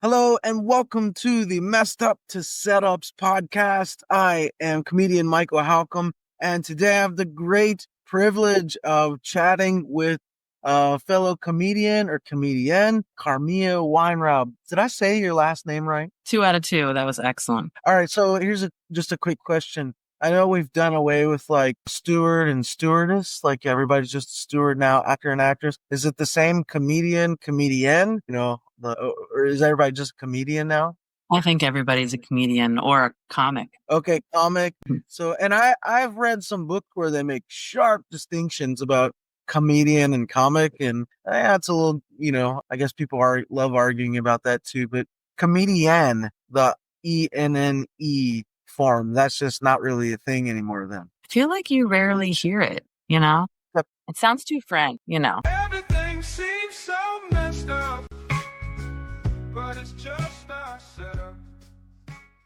Hello and welcome to the Messed Up to Setups podcast. I am comedian Michael Halcomb, and today I have the great privilege of chatting with fellow comedian Carmiya Weinraub. Did I say your last name right? 2 out of 2. That was excellent. All right, so here's just a quick question. I know we've done away with like steward and stewardess, like everybody's just a steward now, actor and actress. Is it the same comedian? Or is everybody just a comedian now? I think everybody's a comedian or a comic. Okay, comic. So, and I've read some books where they make sharp distinctions about comedian and comic, and it's a little, I guess people love arguing about that too. But comedian, the ENNE form, that's just not really a thing anymore. Then I feel like you rarely hear it, Yep. It sounds too French, Everything seems so messed up, but it's just our setup.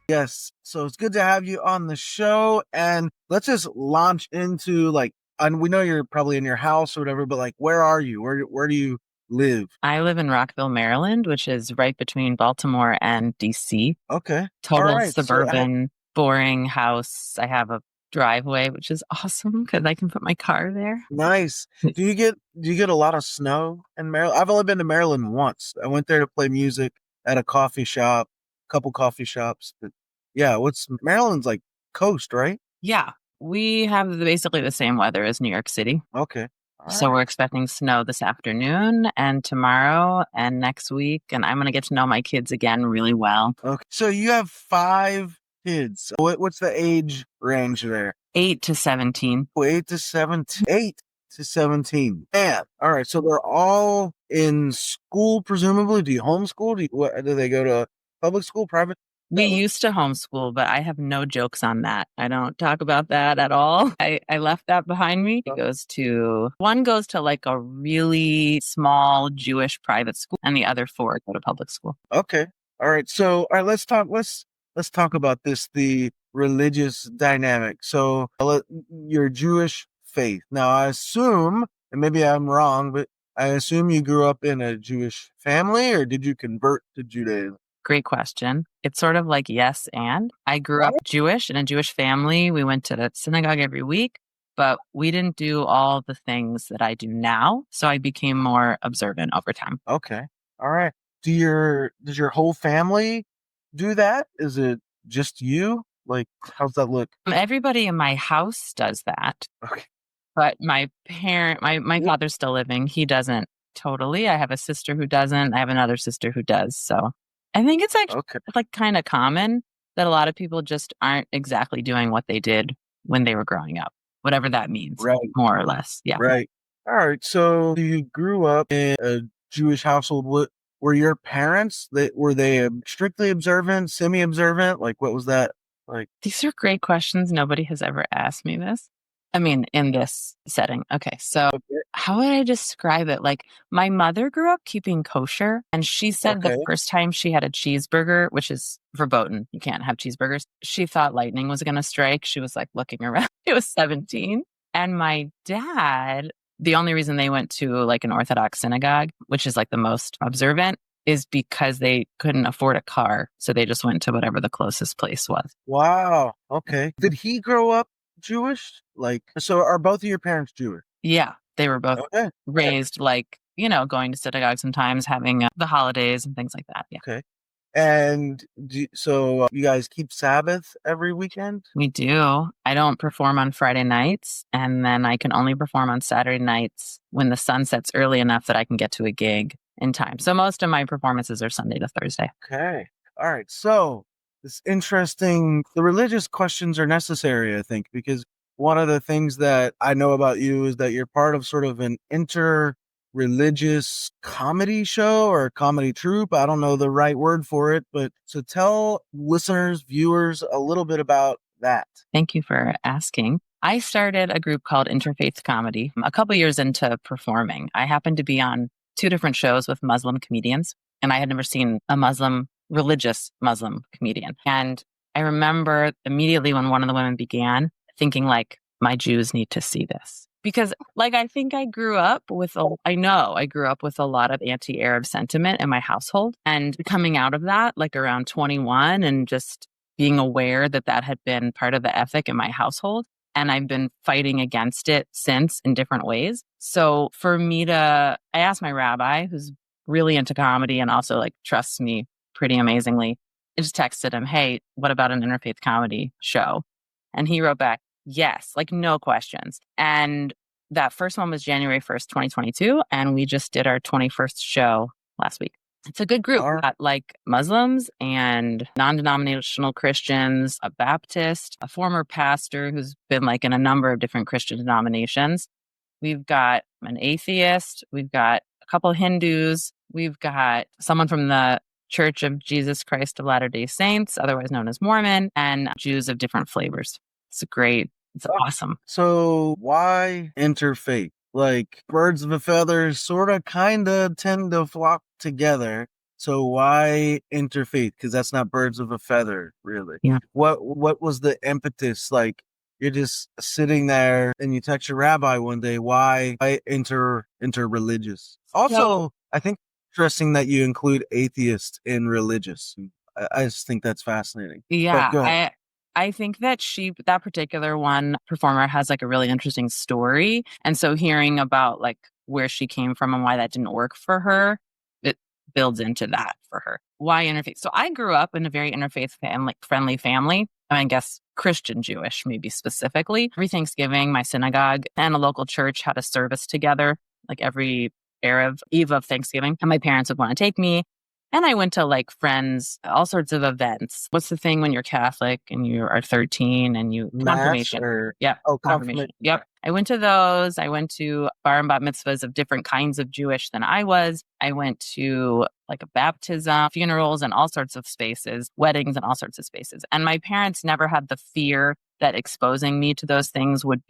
Yes. So it's good to have you on the show, and let's just launch into and we know you're probably in your house or whatever, but where are you? Where do you live? I live in Rockville, Maryland, which is right between Baltimore and DC. Okay. Total All right. suburban, boring house. I have a driveway, which is awesome because I can put my car there. Nice. Do you get a lot of snow in Maryland? I've only been to Maryland once. I went there to play music at a couple coffee shops. But yeah, Maryland's like coast, right? Yeah. We have basically the same weather as New York City. Okay. So we're expecting snow this afternoon and tomorrow and next week. And I'm going to get to know my kids again really well. Okay. So you have 5 kids. What's the age range there? 8 to 17. 8 to 17. 8 to 17. Man. All right. So they're all in school, presumably. Do you homeschool? Do they go to public school, private? We used to homeschool, but I have no jokes on that. I don't talk about that at all. I left that behind me. One goes to like a really small Jewish private school, and the other 4 go to public school. Okay. All right. So, all right, let's talk about this, the religious dynamic. So your Jewish faith. Now, I assume, and maybe I'm wrong, but I assume you grew up in a Jewish family, or did you convert to Judaism? Great question. It's sort of like yes and. I grew up Jewish in a Jewish family. We went to the synagogue every week, but we didn't do all the things that I do now. So I became more observant over time. Okay. All right. Does your whole family do that? Is it just you? Like, how's that look? Everybody in my house does that. Okay. But my father's still living. He doesn't totally. I have a sister who doesn't. I have another sister who does. So I think it's actually kind of common that a lot of people just aren't exactly doing what they did when they were growing up, whatever that means, right? More or less. Yeah. Right. All right. So you grew up in a Jewish household. Were your parents, were they strictly observant, semi-observant? Like, what was that like? These are great questions. Nobody has ever asked me this. I mean, in this setting. Okay. So how would I describe it? Like, my mother grew up keeping kosher, and she said the first time she had a cheeseburger, which is verboten, you can't have cheeseburgers, she thought lightning was going to strike. She was like looking around. She was 17. And my dad, the only reason they went to like an Orthodox synagogue, which is like the most observant, is because they couldn't afford a car. So they just went to whatever the closest place was. Wow. Okay. Did he grow up Jewish? So are both of your parents Jewish? Yeah, they were both raised going to synagogue sometimes, having the holidays and things like that. Yeah. Okay. And so you guys keep Sabbath every weekend? We do. I don't perform on Friday nights, and then I can only perform on Saturday nights when the sun sets early enough that I can get to a gig in time. So most of my performances are Sunday to Thursday. Okay. All right. So it's interesting. The religious questions are necessary, I think, because one of the things that I know about you is that you're part of sort of an inter-religious comedy show or comedy troupe. I don't know the right word for it, but so tell listeners, viewers a little bit about that. Thank you for asking. I started a group called Interfaith Comedy a couple years into performing. I happened to be on 2 different shows with Muslim comedians, and I had never seen a religious Muslim comedian. And I remember immediately when one of the women began thinking like, my Jews need to see this. Because like, I think I grew up with I know I grew up with a lot of anti-Arab sentiment in my household, and coming out of that, like around 21, and just being aware that that had been part of the ethic in my household. And I've been fighting against it since in different ways. So for me I asked my rabbi, who's really into comedy and also like trusts me pretty amazingly. I just texted him, hey, what about an interfaith comedy show? And he wrote back, yes, like no questions. And that first one was January 1st, 2022. And we just did our 21st show last week. It's a good group. Got like Muslims and non-denominational Christians, a Baptist, a former pastor who's been like in a number of different Christian denominations. We've got an atheist. We've got a couple of Hindus. We've got someone from the Church of Jesus Christ of Latter-day Saints, otherwise known as Mormon, and Jews of different flavors. It's awesome. So why interfaith? Like birds of a feather sort of kind of tend to flock together. So why interfaith? Because that's not birds of a feather, really. Yeah. What was the impetus? Like you're just sitting there and you text your rabbi one day. Why interreligious? Also, I think interesting that you include atheist in religious. I just think that's fascinating. Yeah, go ahead. I think that that particular one performer has like a really interesting story. And so hearing about like where she came from and why that didn't work for her, it builds into that for her. Why interfaith? So I grew up in a very interfaith friendly family. I guess Christian Jewish, maybe specifically. Every Thanksgiving, my synagogue and a local church had a service together, like every eve of Thanksgiving. And my parents would want to take me. And I went to like friends, all sorts of events. What's the thing when you're Catholic and you are 13 and you confirmation? Yep. Oh, confirmation. Yep. I went to those. I went to bar and bat mitzvahs of different kinds of Jewish than I was. I went to like a baptism, funerals, and all sorts of spaces, weddings and all sorts of spaces. And my parents never had the fear that exposing me to those things would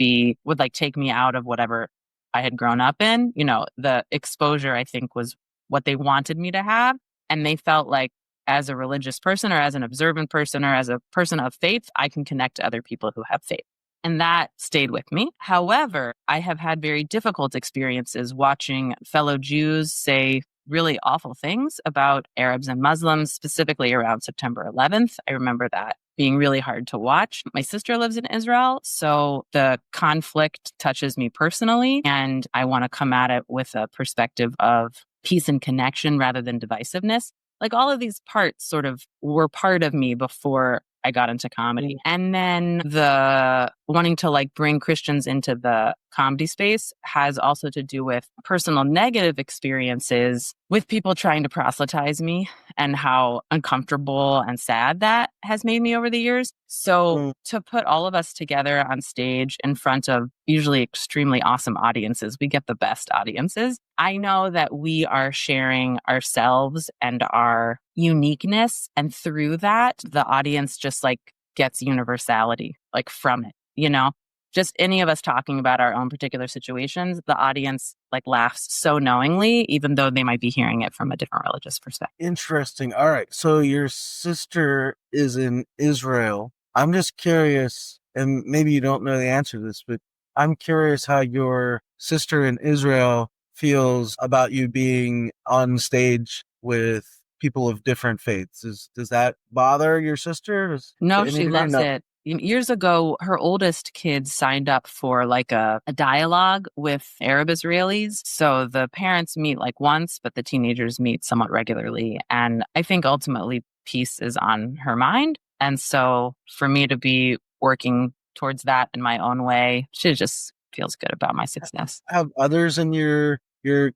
like take me out of whatever I had grown up in. You know, the exposure, I think, was what they wanted me to have. And they felt like as a religious person or as an observant person or as a person of faith, I can connect to other people who have faith. And that stayed with me. However, I have had very difficult experiences watching fellow Jews say really awful things about Arabs and Muslims, specifically around September 11th. I remember that being really hard to watch. My sister lives in Israel, so the conflict touches me personally, and I want to come at it with a perspective of peace and connection rather than divisiveness. Like all of these parts sort of were part of me before I got into comedy. And then the wanting to like bring Christians into the comedy space has also to do with personal negative experiences with people trying to proselytize me and how uncomfortable and sad that has made me over the years. So to put all of us together on stage in front of usually extremely awesome audiences, we get the best audiences. I know that we are sharing ourselves and our uniqueness. And through that, the audience just like gets universality like from it, you know? Just any of us talking about our own particular situations, the audience like laughs so knowingly, even though they might be hearing it from a different religious perspective. Interesting. All right. So your sister is in Israel. I'm just curious, and maybe you don't know the answer to this, but I'm curious how your sister in Israel feels about you being on stage with people of different faiths. Does that bother your sister? No, she loves it. Years ago, her oldest kids signed up for like a dialogue with Arab Israelis. So the parents meet like once, but the teenagers meet somewhat regularly. And I think ultimately peace is on her mind. And so for me to be working towards that in my own way, she just feels good about my success. Have others in your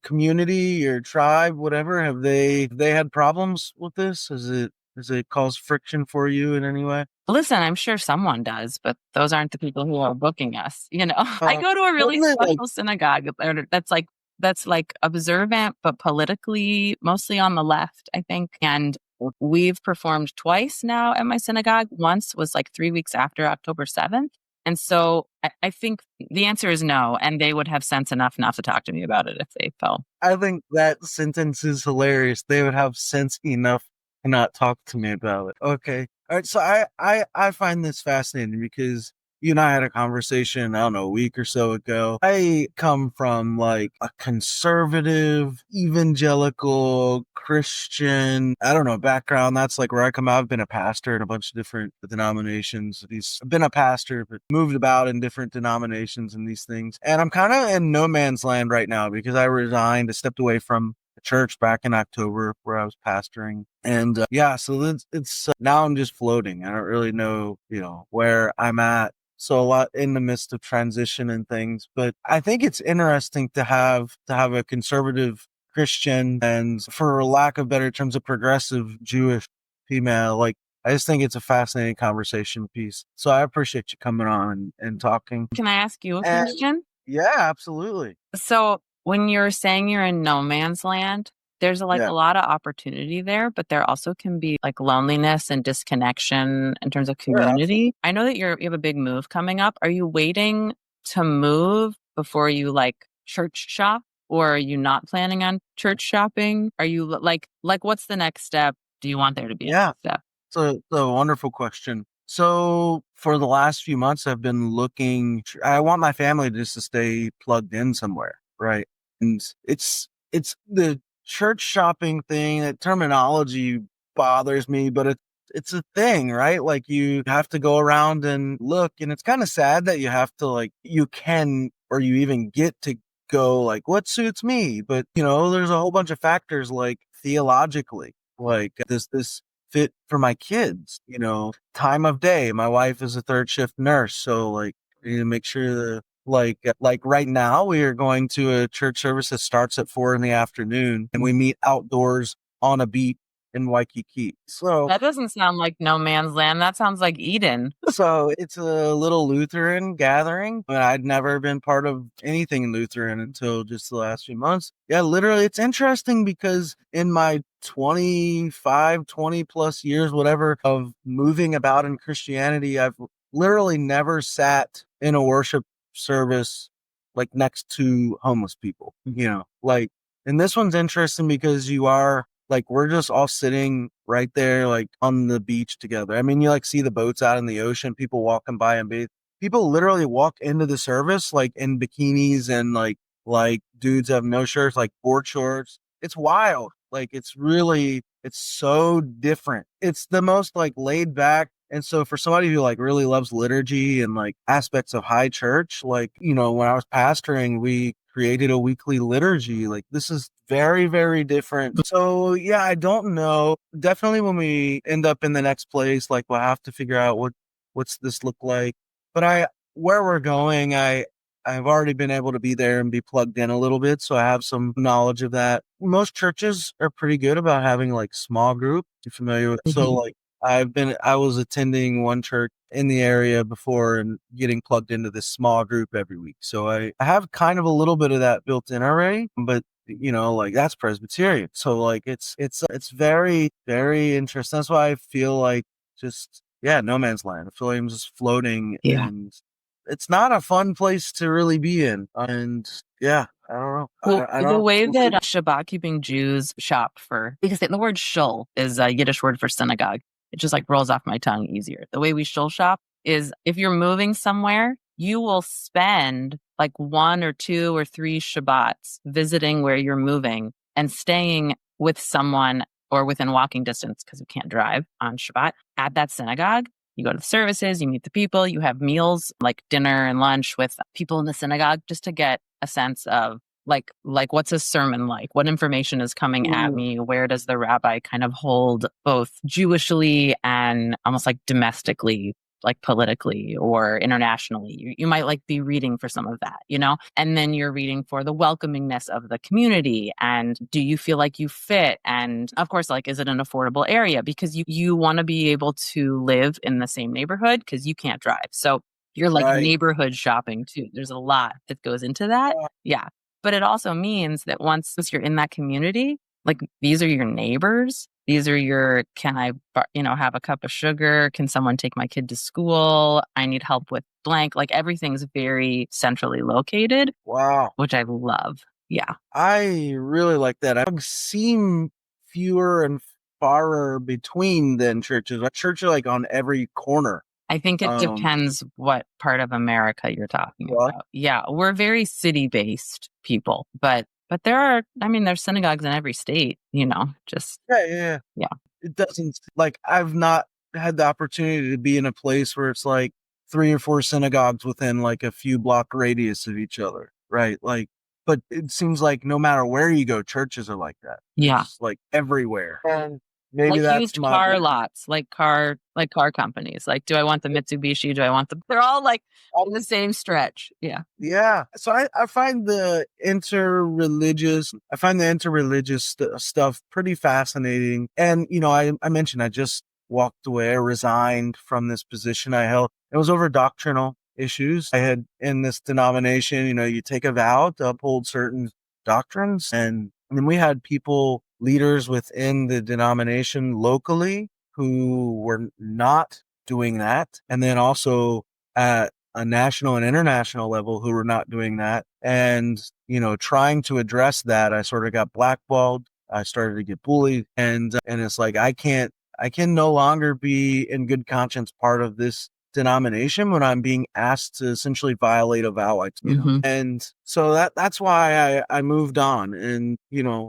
community, your tribe, whatever, have they had problems with this? Does it cause friction for you in any way? Listen, I'm sure someone does, but those aren't the people who are booking us. You know, I go to a really special synagogue that's like observant, but politically mostly on the left, I think. And we've performed twice now at my synagogue. Once was like 3 weeks after October 7th. And so I think the answer is no, and they would have sense enough not to talk to me about it if they felt. I think that sentence is hilarious. They would have sense enough to not talk to me about it. Okay. All right. So I find this fascinating because you and I had a conversation, I don't know, a week or so ago. I come from like a conservative, evangelical, Christian, I don't know, background. That's like where I come out. I've been a pastor in a bunch of different denominations. I've been a pastor, but moved about in different denominations and these things. And I'm kind of in no man's land right now because I resigned, I stepped away from the church back in October where I was pastoring. And so it's now I'm just floating. I don't really know, where I'm at. So a lot in the midst of transition and things, but I think it's interesting to have a conservative Christian and, for lack of better terms, a progressive Jewish female. Like, I just think it's a fascinating conversation piece. So I appreciate you coming on and talking. Can I ask you a And question? yeah, absolutely. So when you're saying you're in no man's land, there's like Yeah. a lot of opportunity there, but there also can be like loneliness and disconnection in terms of Sure, absolutely. community. I know that you have a big move coming up. Are you waiting to move before you like church shop, or are you not planning on church shopping? Are you like what's the next step? Do you want there to be a Yeah. next step? So it's a wonderful question. So for the last few months, I've been looking. I want my family just to stay plugged in somewhere, right? And it's the church shopping thing. That terminology bothers me, but it's a thing, right? Like, you have to go around and look, and it's kind of sad that you have to, like, you can, or you even get to go like, what suits me? But there's a whole bunch of factors, like theologically, like, this fit for my kids, time of day. My wife is a third shift nurse. So, like, we need to make sure that, like right now we are going to a church service that starts at 4 p.m, and we meet outdoors on a beach in Waikiki. So That doesn't sound like no man's land. That sounds like Eden. So it's a little Lutheran gathering, but I'd never been part of anything Lutheran until just the last few months. Yeah, literally, it's interesting because in my 20 plus years, whatever, of moving about in Christianity, I've literally never sat in a worship service like next to homeless people, like, and this one's interesting because we're just all sitting right there, like on the beach together. I mean, you like see the boats out in the ocean, people walking by and bathe. People literally walk into the service like in bikinis and like dudes have no shirts, like board shorts. It's wild. Like, it's so different. It's the most like laid back. And so for somebody who like really loves liturgy and like aspects of high church, like, when I was pastoring, we created a weekly liturgy. Like, this is very, very different. So yeah, I don't know. Definitely when we end up in the next place, like, we'll have to figure out what's this look like. But where we're going, I've already been able to be there and be plugged in a little bit, so I have some knowledge of that. Most churches are pretty good about having like small group. You familiar with? So like, I was attending one church in the area before and getting plugged into this small group every week. So I have kind of a little bit of that built in already, but like, that's Presbyterian. So like, it's very, very interesting. That's why I feel like just, yeah, no man's land. I feel like I'm just floating, Yeah. and it's not a fun place to really be in. And yeah, I don't know. Well, I the don't. way that Shabbat keeping Jews shop because the word shul is a Yiddish word for synagogue. It just like rolls off my tongue easier. The way we shul shop is if you're moving somewhere, you will spend like 1 or 2 or 3 Shabbats visiting where you're moving and staying with someone or within walking distance, because you can't drive on Shabbat, at that synagogue. You go to the services, you meet the people, you have meals like dinner and lunch with people in the synagogue, just to get a sense of like what's a sermon like? What information is coming at me? Where does the rabbi kind of hold both Jewishly and almost like domestically, like politically or internationally? You might like be reading for some of that, and then you're reading for the welcomingness of the community. And do you feel like you fit? And of course, like, is it an affordable area? Because you want to be able to live in the same neighborhood because you can't drive. So you're like Right. neighborhood shopping too. There's a lot that goes into that. Yeah. But it also means that once you're in that community, like, these are your neighbors. These are your, can I, have a cup of sugar? Can someone take my kid to school? I need help with blank. Like, everything's very centrally located. Wow. Which I love. Yeah. I really like that. I've seen fewer and farer between than churches. A church like on every corner. I think it depends what part of America you're talking about. Yeah, we're very city-based people, but there's synagogues in every state, just. Yeah. It doesn't, like, I've not had the opportunity to be in a place where it's like 3 or 4 synagogues within like a few block radius of each other, right? Like, but it seems like no matter where you go, churches are like that. Yeah. It's like everywhere. And maybe like that's used car lots, like car companies. Like, do I want the Mitsubishi? Do I want they're all like on the same stretch. Yeah. Yeah. So I find the interreligious stuff pretty fascinating. And, I mentioned I just walked away. I resigned from this position I held. It was over doctrinal issues. I had in this denomination, you take a vow to uphold certain doctrines. And then we had leaders within the denomination locally who were not doing that. And then also at a national and international level who were not doing that. And, trying to address that, I sort of got blackballed. I started to get bullied. And it's like, I can no longer be in good conscience part of this denomination when I'm being asked to essentially violate a vow I took. And so that's why I moved on. And,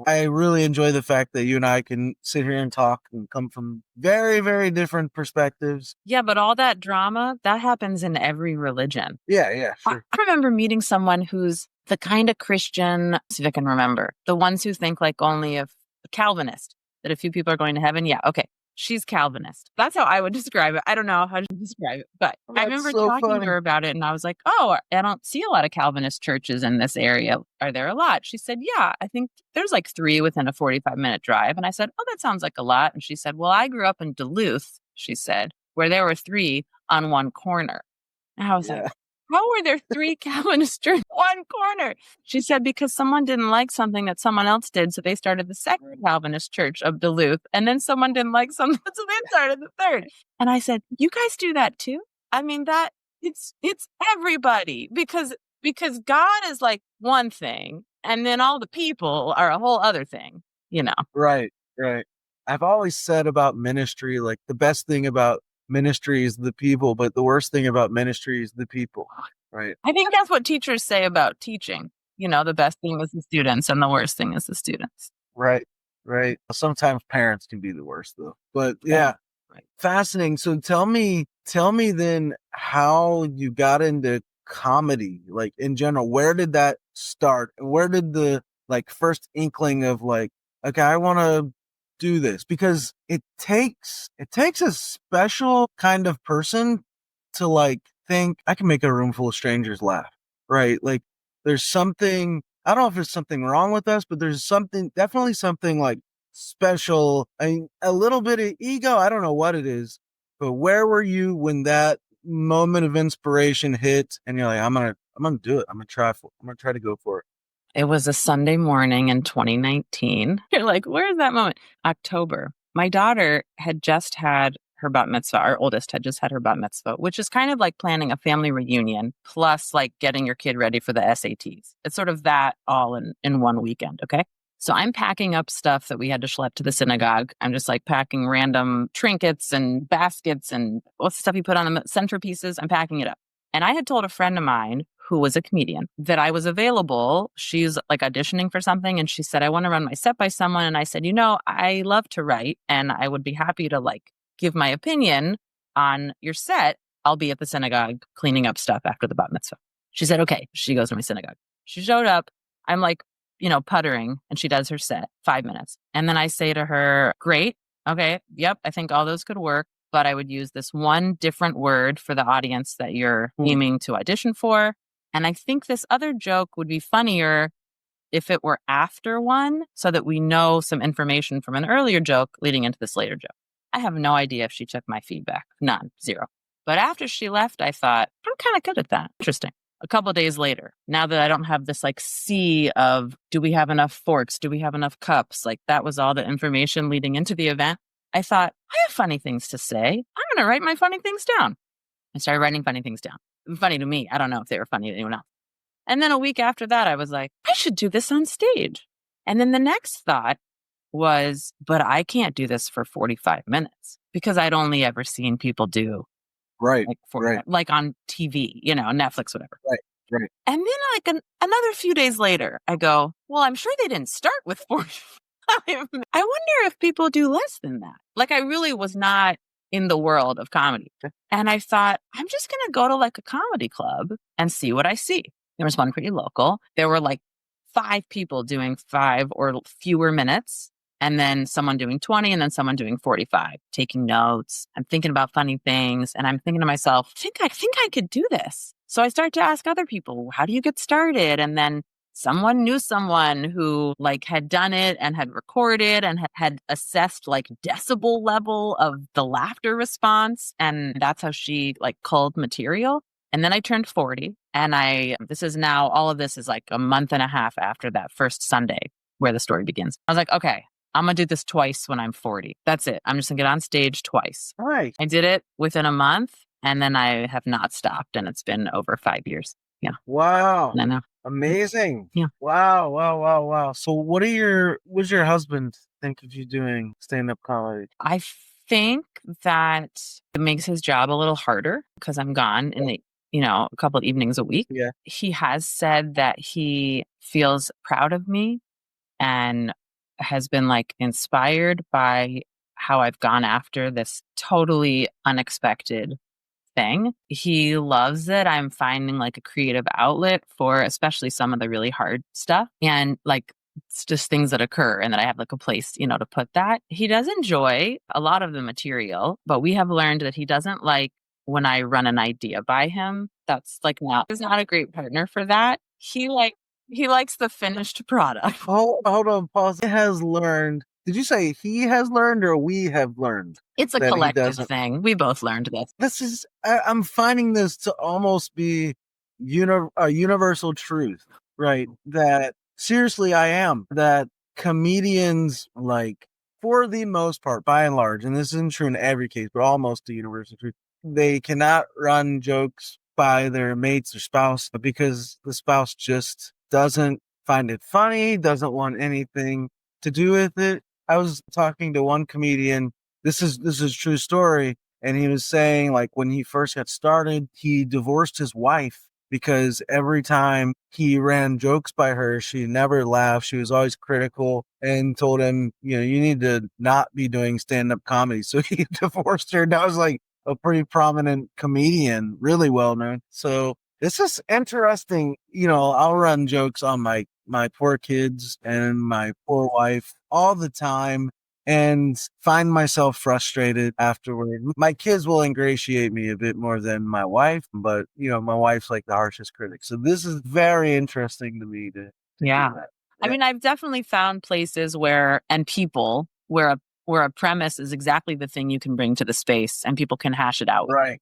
I really enjoy the fact that you and I can sit here and talk and come from very, very different perspectives. Yeah, but all that drama, that happens in every religion. Yeah, sure. I remember meeting someone who's the kind of Christian, if I can remember, the ones who think like only of a Calvinist, that a few people are going to heaven. Yeah, okay. She's Calvinist. That's how I would describe it. I don't know how to describe it, but I remember talking to her about it and I was like, oh, I don't see a lot of Calvinist churches in this area. Are there a lot? She said, yeah, I think there's like 3 within a 45-minute drive. And I said, oh, that sounds like a lot. And she said, well, I grew up in Duluth, she said, where there were 3 on one corner. And I was like, how were there 3 Calvinist churches in one corner? She said, because someone didn't like something that someone else did, so they started the second Calvinist church of Duluth. And then someone didn't like something, so they started the third. And I said, you guys do that too? I mean, that it's everybody because God is like one thing, and then all the people are a whole other thing, Right. I've always said about ministry, like the best thing about ministry is the people, but the worst thing about ministry is the people, right? I think that's what teachers say about teaching. The best thing is the students and the worst thing is the students. Right. Sometimes parents can be the worst though, but yeah. Right. Fascinating. So tell me then how you got into comedy, like in general. Where did that start? Where did the first inkling of like, okay, I want to do this? Because it takes a special kind of person to think I can make a room full of strangers laugh, right? Like there's something, I don't know if there's something wrong with us, but there's definitely something like special. I mean, a little bit of ego. I don't know what it is, but where were you when that moment of inspiration hit and you're like, I'm going to do it. I'm going to try to go for it. It was a Sunday morning in 2019. You're like, where's that moment? October. My daughter had just had her bat mitzvah. Our oldest had just had her bat mitzvah, which is kind of like planning a family reunion plus like getting your kid ready for the SATs. It's sort of that all in one weekend. Okay. So I'm packing up stuff that we had to schlep to the synagogue. I'm just like packing random trinkets and baskets and what's the stuff you put on the centerpieces. I'm packing it up. And I had told a friend of mine who was a comedian that I was available. She's like auditioning for something. And she said, I want to run my set by someone. And I said, I love to write and I would be happy to give my opinion on your set. I'll be at the synagogue cleaning up stuff after the bat mitzvah. She said, okay. She goes to my synagogue. She showed up. I'm puttering and she does her set 5 minutes. And then I say to her, great. Okay. Yep. I think all those could work, but I would use this one different word for the audience that you're aiming to audition for. And I think this other joke would be funnier if it were after one so that we know some information from an earlier joke leading into this later joke. I have no idea if she took my feedback. None. 0. But after she left, I thought, I'm kind of good at that. Interesting. A couple of days later, now that I don't have this sea of, do we have enough forks? Do we have enough cups? That was all the information leading into the event. I thought, I have funny things to say. I'm going to write my funny things down. I started writing funny things down. Funny to me. I don't know if they were funny to anyone else. And then a week after that, I was like, I should do this on stage. And then the next thought was, but I can't do this for 45 minutes because I'd only ever seen people do Right. Like on TV, Netflix, whatever. Right. And then another few days later, I go, well, I'm sure they didn't start with 45. I wonder if people do less than that. Like, I really was not in the world of comedy. And I thought, I'm just going to go to like a comedy club and see what I see. There was one pretty local. There were like 5 people doing 5 or fewer minutes, and then someone doing 20, and then someone doing 45, taking notes. I'm thinking about funny things, and I'm thinking to myself, I think I could do this. So I start to ask other people, how do you get started? And then someone knew someone who like had done it and had recorded and had assessed like decibel level of the laughter response. And that's how she like culled material. And then I turned 40, and all of this is like a month and a half after that first Sunday where the story begins. I was like, okay, I'm going to do this twice when I'm 40. That's it. I'm just going to get on stage twice. Right. I did it within a month, and then I have not stopped, and it's been over 5 years. Yeah. Wow. I know. Amazing. Yeah. Wow. So what does your husband think of you doing stand-up comedy? I think that it makes his job a little harder because I'm gone in the a couple of evenings a week. Yeah. He has said that he feels proud of me and has been like inspired by how I've gone after this totally unexpected thing. He loves that I'm finding like a creative outlet for especially some of the really hard stuff, and like it's just things that occur, and that I have like a place, to put that. He does enjoy a lot of the material, but we have learned that he doesn't like when I run an idea by him. That's like he's not a great partner for that. He likes the finished product. Hold on, pause. He has learned. Did you say he has learned or we have learned? It's a collective thing. We both learned this. I'm finding this to almost be a universal truth, right? That seriously, I am. That comedians, like, for the most part, by and large, and this isn't true in every case, but almost a universal truth, they cannot run jokes by their mates or spouse because the spouse just doesn't find it funny, doesn't want anything to do with it. I was talking to one comedian. This is true story. And he was saying, like, when he first got started, he divorced his wife because every time he ran jokes by her, she never laughed. She was always critical, and told him, you need to not be doing stand-up comedy. So he divorced her. And that was like a pretty prominent comedian, really well known. So this is interesting. I'll run jokes on my poor kids and my poor wife all the time and find myself frustrated afterward. My kids will ingratiate me a bit more than my wife, but my wife's like the harshest critic. So this is very interesting to me to yeah. hear that. I mean, I've definitely found places where a premise is exactly the thing you can bring to the space and people can hash it out. Right.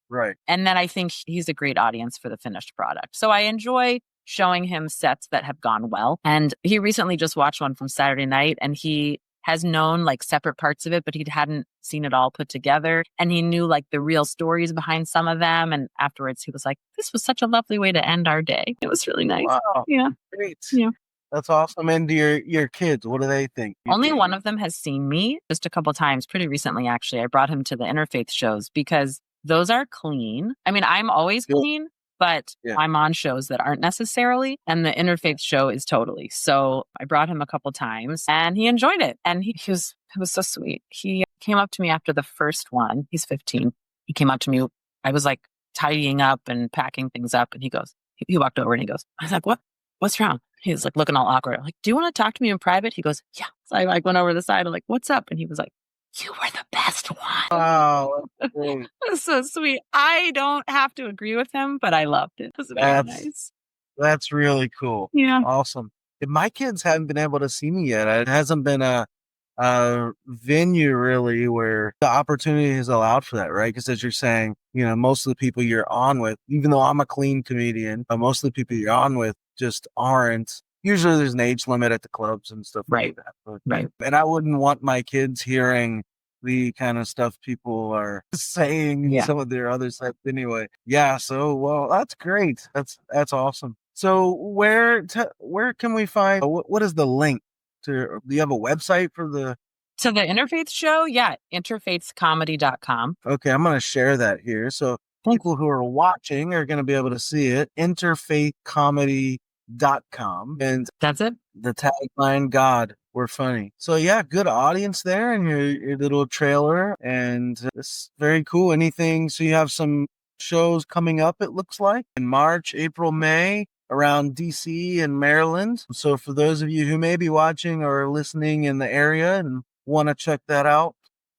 Right. And then I think he's a great audience for the finished product. So I enjoy showing him sets that have gone well. And he recently just watched one from Saturday night, and he has known like separate parts of it, but he hadn't seen it all put together. And he knew like the real stories behind some of them. And afterwards he was like, this was such a lovely way to end our day. It was really nice. Wow. Yeah. Great. Yeah. That's awesome. And your kids, what do they think? Only one of them has seen me just a couple times, pretty recently, actually. I brought him to the interfaith shows because those are clean. I mean, I'm always clean, but I'm on shows that aren't necessarily. And the interfaith show is totally. So I brought him a couple times and he enjoyed it. And it was so sweet. He came up to me after the first one. He's 15. He came up to me. I was like tidying up and packing things up. And he walked over and he goes, I was like, what's wrong? He was like looking all awkward. I'm like, do you want to talk to me in private? He goes, yeah. So I like went over to the side. I'm like, what's up? And he was like, you were the best one. Wow. That's so sweet. I don't have to agree with him, but I loved it. It was very nice. That's really cool. Yeah. Awesome. My kids haven't been able to see me yet. It hasn't been a venue really where the opportunity is allowed for that, right? Because as you're saying, most of the people you're on with, even though I'm a clean comedian, most of the people you're on with just aren't. Usually there's an age limit at the clubs and stuff like that. But, right. And I wouldn't want my kids hearing the kind of stuff people are saying in some of their other sites anyway. Yeah. So, well, that's great. That's awesome. So where can we find, what is the link to, do you have a website for the So the Interfaith show, interfaithcomedy.com. Okay, I'm going to share that here. So people who are watching are going to be able to see it. Interfaithcomedy.com. And that's it. The tagline, God, we're funny. So yeah, good audience there and your little trailer. And it's very cool. Anything. So you have some shows coming up, it looks like, in March, April, May, around DC and Maryland. So for those of you who may be watching or listening in the area and want to check that out,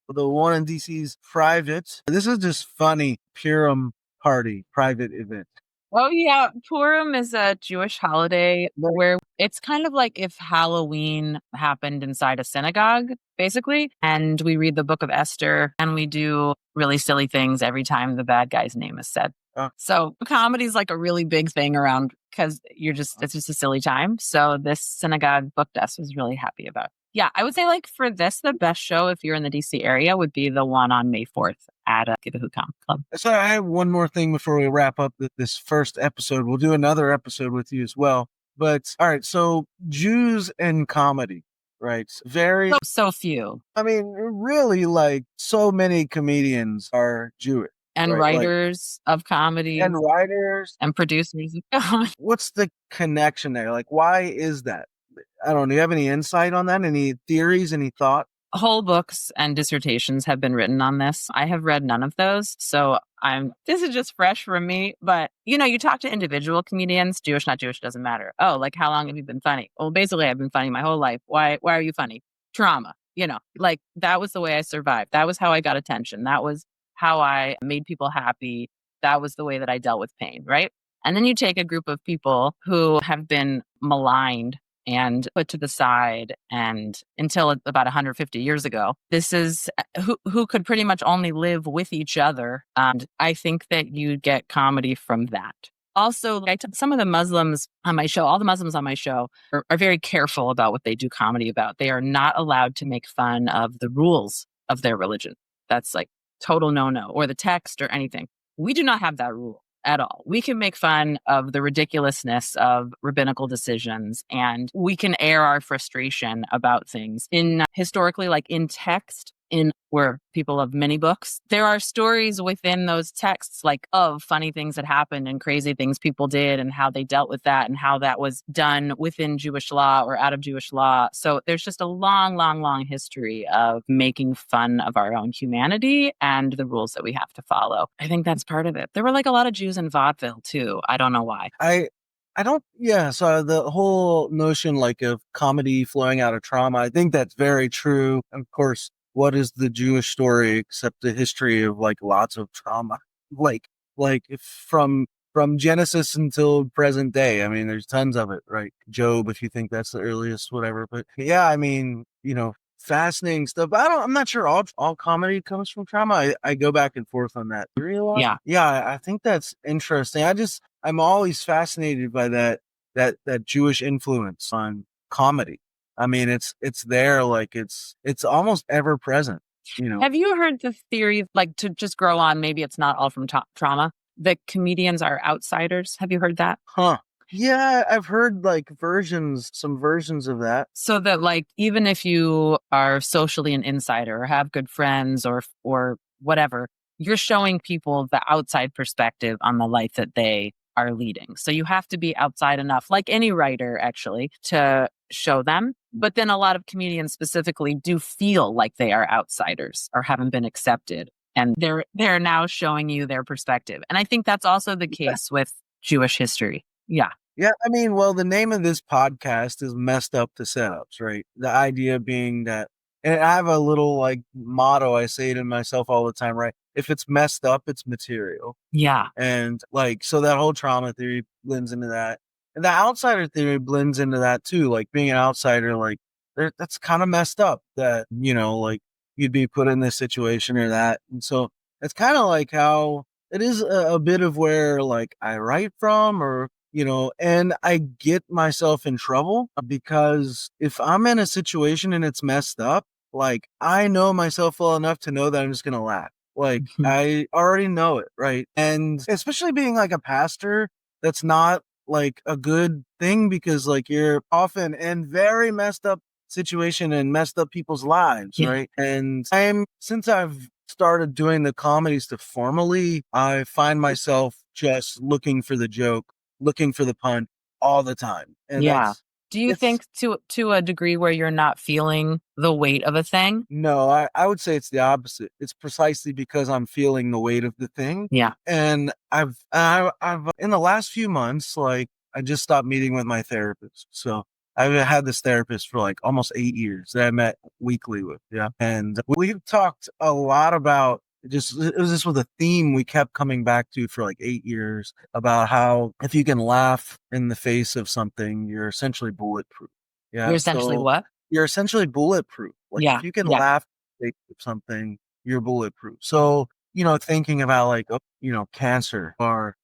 the one in DC is private. This is just funny Purim party, private event. Oh, yeah. Purim is a Jewish holiday where it's kind of like if Halloween happened inside a synagogue, basically. And we read the book of Esther and we do really silly things every time the bad guy's name is said. So comedy is like a really big thing around because it's just a silly time. So this synagogue booked us, was really happy about. Yeah, I would say like for this, the best show if you're in the DC area would be the one on May 4th at MichaelHalcomb Club. So I have one more thing before we wrap up this first episode. We'll do another episode with you as well. But all right, so Jews and comedy, right? Very so few. I mean, really, like so many comedians are Jewish. And right? writers of comedy. And writers. And producers of comedy. What's the connection there? Like, why is that? I don't know. Do you have any insight on that? Any theories? Any thought? Whole books and dissertations have been written on this. I have read none of those. So this is just fresh from me. But, you talk to individual comedians, Jewish, not Jewish, doesn't matter. Oh, like how long have you been funny? Well, basically, I've been funny my whole life. Why are you funny? Trauma, like that was the way I survived. That was how I got attention. That was how I made people happy. That was the way that I dealt with pain, right? And then you take a group of people who have been maligned and put to the side and until about 150 years ago, this is who could pretty much only live with each other. And I think that you get comedy from that. Also, some of the Muslims on my show, all the Muslims on my show are very careful about what they do comedy about. They are not allowed to make fun of the rules of their religion. That's like total no-no, or the text or anything. We do not have that rule at all. We can make fun of the ridiculousness of rabbinical decisions, and we can air our frustration about things historically, like in text, we're people of many books. There are stories within those texts, like of funny things that happened and crazy things people did and how they dealt with that and how that was done within Jewish law or out of Jewish law. So there's just a long, long, long history of making fun of our own humanity and the rules that we have to follow. I think that's part of it. There were like a lot of Jews in vaudeville too. I don't know why. So the whole notion like of comedy flowing out of trauma, I think that's very true. Of course, what is the Jewish story except the history of like lots of trauma, like if from Genesis until present day? I mean, there's tons of it, right? Job, if you think that's the earliest, whatever. But yeah, I mean, fascinating stuff. I'm not sure all comedy comes from trauma. I go back and forth on that theory a lot. Yeah, I think that's interesting. I'm always fascinated by that Jewish influence on comedy. I mean, it's there, like it's almost ever present, Have you heard the theory, like to just grow on, maybe it's not all from trauma, that comedians are outsiders? Have you heard that? Huh. Yeah, I've heard like some versions of that. So that like, even if you are socially an insider or have good friends or whatever, you're showing people the outside perspective on the life that they are leading. So you have to be outside enough, like any writer actually, to show them. But then a lot of comedians specifically do feel like they are outsiders or haven't been accepted. And they're now showing you their perspective. And I think that's also the case with Jewish history. Yeah. Yeah. I mean, well, the name of this podcast is Messed Up to Setups, right? The idea being that, and I have a little like motto, I say it to myself all the time, right? If it's messed up, it's material. Yeah. And like, so that whole trauma theory blends into that. And the outsider theory blends into that too. Like being an outsider, like that's kind of messed up that, like you'd be put in this situation or that. And so it's kind of like how it is a bit of where like I write from or, and I get myself in trouble because if I'm in a situation and it's messed up, like I know myself well enough to know that I'm just going to laugh. Like I already know it. Right. And especially being like a pastor, that's not like a good thing because like you're often in very messed up situation and messed up people's lives, Yeah. right? And since I've started doing the comedy stuff formally, I find myself just looking for the joke, looking for the pun all the time. And Yeah. Do you it's think to a degree where you're not feeling the weight of a thing? no, I would say it's the opposite. It's precisely because I'm feeling the weight of the thing. Yeah. And I've in the last few months, like I just stopped meeting with my therapist. So I've had this therapist for like almost 8 years that I met weekly with. Yeah. And we've talked a lot about it was just with a theme we kept coming back to for like 8 years about how if you can laugh in the face of something, you're essentially bulletproof. Yeah. You're essentially So what? you're essentially bulletproof. Like Yeah. if you can Yeah. laugh at something, you're bulletproof. So, thinking about like, cancer or,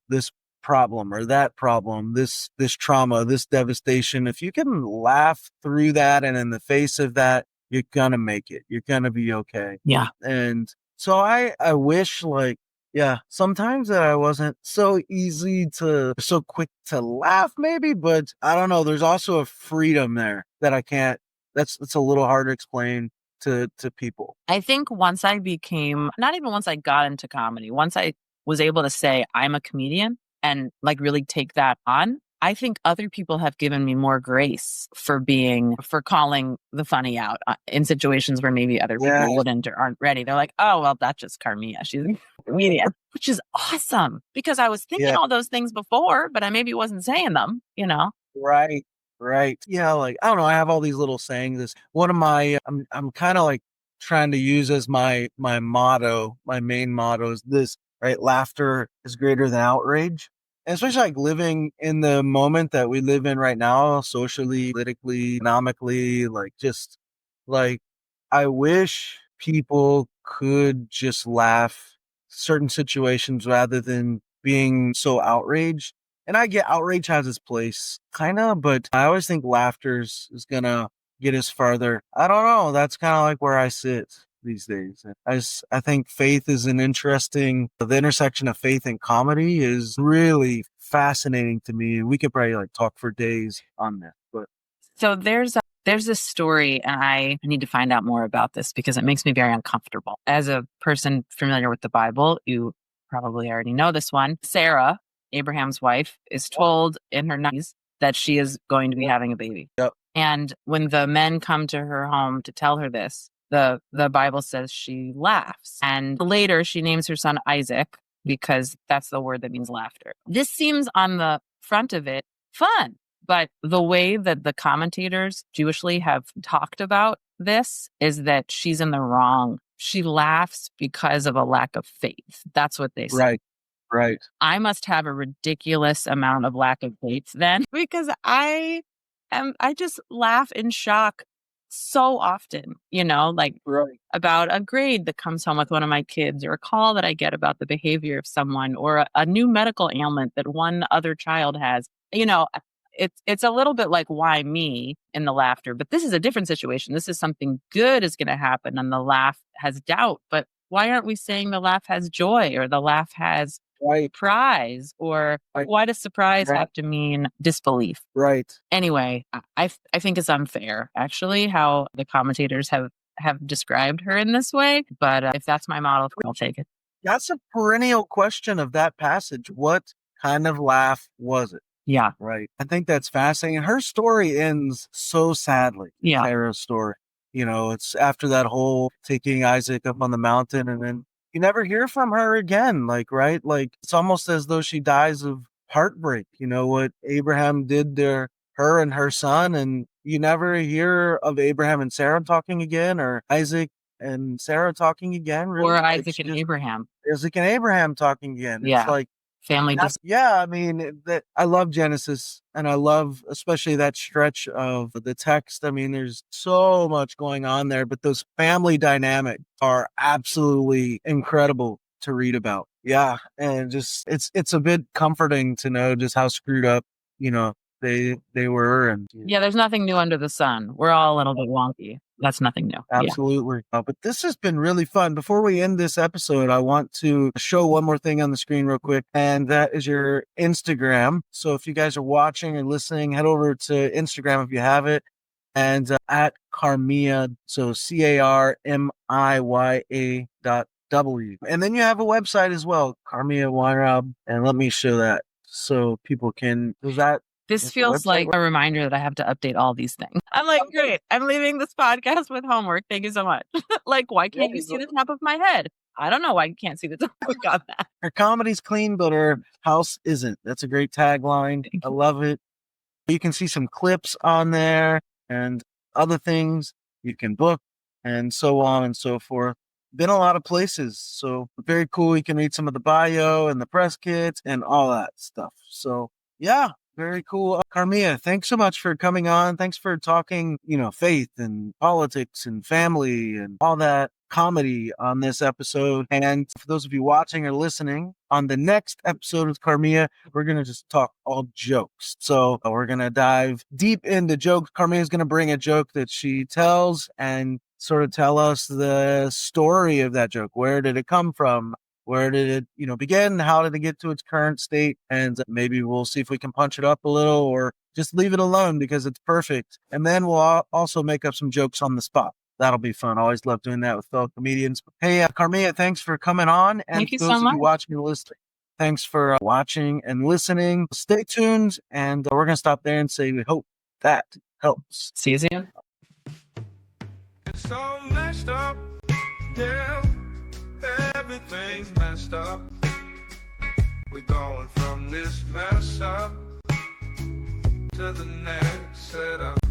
this problem or that problem, this trauma, this devastation, if you can laugh through that and in the face of that, you're gonna make it. You're gonna be okay. Yeah. And so I wish like, yeah, sometimes that I wasn't so quick to laugh maybe, but I don't know. There's also a freedom there that I can't, it's a little hard to explain to people. I think once I became, not even once I got into comedy, once I was able to say I'm a comedian and like really take that on, I think other people have given me more grace for calling the funny out in situations where maybe other Yeah. people wouldn't or aren't ready. They're like, oh, well, that's just Carmiya. She's a comedian, which is awesome because I was thinking Yeah. all those things before, but I maybe wasn't saying them, Right. Right. Yeah. Like, I don't know. I have all these little sayings. This one of my, I'm kind of like trying to use as my motto, my main motto is this, right? Laughter is greater than outrage. And especially like living in the moment that we live in right now, socially, politically, economically, like just like, I wish people could just laugh certain situations rather than being so outraged. And I get outrage has its place, kind of, but I always think laughter's is gonna get us farther. I don't know. That's kind of like where I sit these days. I think faith is the intersection of faith and comedy is really fascinating to me. We could probably like talk for days on this, but So there's this story, and I need to find out more about this because it makes me very uncomfortable. As a person familiar with the Bible, you probably already know this one. Sarah, Abraham's wife, is told in her 90s that she is going to be having a baby. Yep. And when the men come to her home to tell her this, the Bible says she laughs. And later she names her son Isaac because that's the word that means laughter. This seems on the front of it fun. But the way that the commentators Jewishly have talked about this is that she's in the wrong. She laughs because of a lack of faith. That's what they say. right. Right. I must have a ridiculous amount of lack of faith then because I just laugh in shock so often, like Right. about a grade that comes home with one of my kids or a call that I get about the behavior of someone or a new medical ailment that one other child has. It's a little bit like why me in the laughter, but this is a different situation. This is something good is going to happen and the laugh has doubt. But why aren't we saying the laugh has joy or the laugh has Right. surprise or Right. why does surprise Right. have to mean disbelief? Right. Anyway, I think it's unfair actually how the commentators have described her in this way. But if that's my model, I'll take it. That's a perennial question of that passage. What kind of laugh was it? Yeah. Right. I think that's fascinating. Her story ends so sadly. Yeah. Sarah's story. It's after that whole taking Isaac up on the mountain and then you never hear from her again. Like, right? Like it's almost as though she dies of heartbreak. What Abraham did to her and her son. And you never hear of Abraham and Sarah talking again or Isaac and Sarah talking again. Really? Or Like, Isaac and Abraham. Isaac and Abraham talking again. Yeah. It's like, family. Yeah, I mean, I love Genesis and I love especially that stretch of the text. I mean, there's so much going on there, but those family dynamics are absolutely incredible to read about. Yeah, and just it's a bit comforting to know just how screwed up, they were. And yeah, there's nothing new under the sun. We're all a little bit wonky. That's nothing new. Absolutely. Yeah. But this has been really fun. Before we end this episode, I want to show one more thing on the screen real quick, and that is your Instagram. So if you guys are watching or listening, head over to Instagram if you have it. and at Carmiya, so CARMIYA.W. And then you have a website as well, Carmiya Weinraub. And let me show that so people can, this feels like a reminder that I have to update all these things. I'm like, great, I'm leaving this podcast with homework. Thank you so much. Like, why can't you see the top of my head? I don't know why you can't see the top of that. Her comedy's clean, but her house isn't. That's a great tagline. I love it. You can see some clips on there and other things you can book and so on and so forth. Been a lot of places. So very cool. You can read some of the bio and the press kits and all that stuff. So yeah, very cool. Carmiya, thanks so much for coming on. Thanks for talking, faith and politics and family and all that comedy on this episode. And for those of you watching or listening, on the next episode with Carmiya, we're going to just talk all jokes. So we're going to dive deep into jokes. Carmiya is going to bring a joke that she tells and sort of tell us the story of that joke. Where did it come from? Where did it, begin? How did it get to its current state? And maybe we'll see if we can punch it up a little or just leave it alone because it's perfect. And then we'll also make up some jokes on the spot. That'll be fun. I always love doing that with fellow comedians. Hey, Carmiya, thanks for coming on. And thank you those so much. Of you watching and listening, thanks for watching and listening. Stay tuned. And we're going to stop there and say we hope that helps. See you soon. It's all messed up. Yeah. Everything's messed up. We're going from this mess up to the next setup.